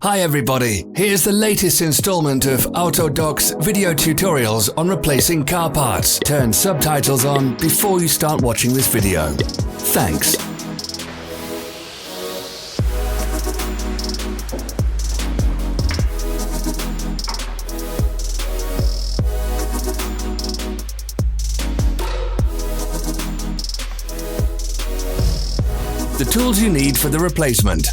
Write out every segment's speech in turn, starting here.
Hi everybody, here's the latest installment of Autodoc's video tutorials on replacing car parts. Turn subtitles on before you start watching this video. Thanks. The tools you need for the replacement.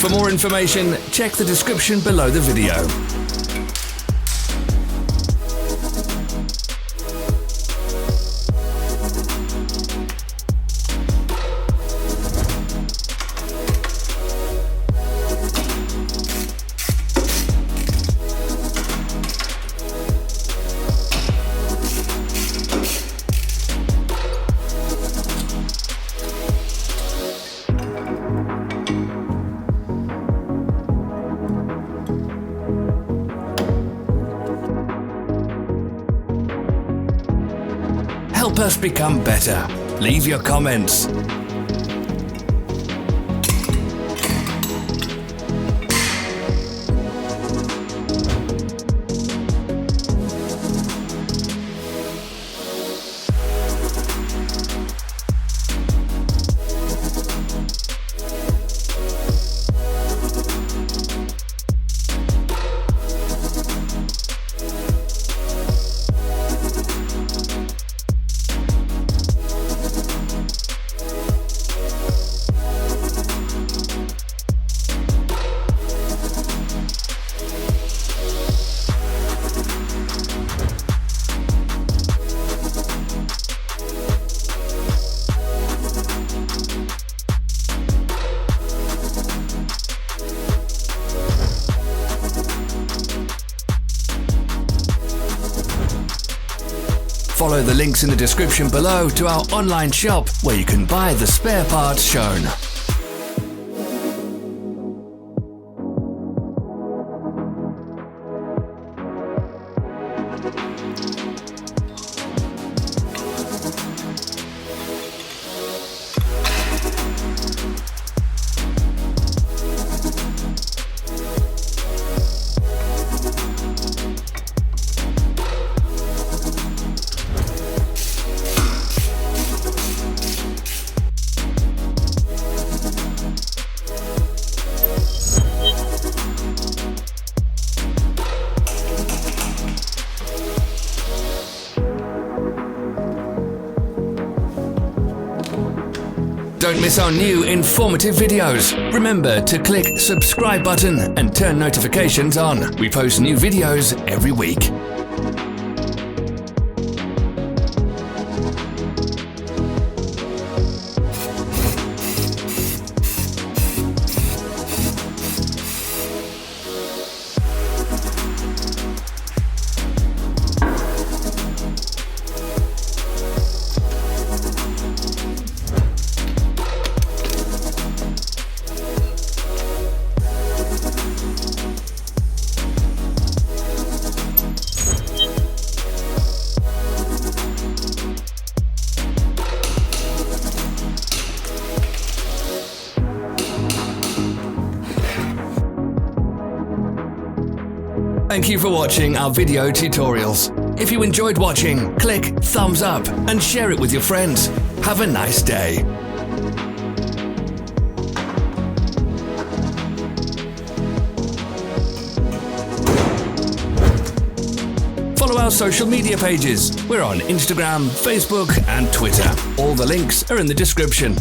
For more information, check the description below the video. Help us become better. Leave your comments. Follow the links in the description below to our online shop where you can buy the spare parts shown. Don't miss our new informative videos. Remember to click subscribe button and turn notifications on. We post new videos every week. Thank you for watching our video tutorials. If you enjoyed watching, click thumbs up and share it with your friends. Have a nice day. Follow our social media pages. We're on Instagram, Facebook and Twitter. All the links are in the description.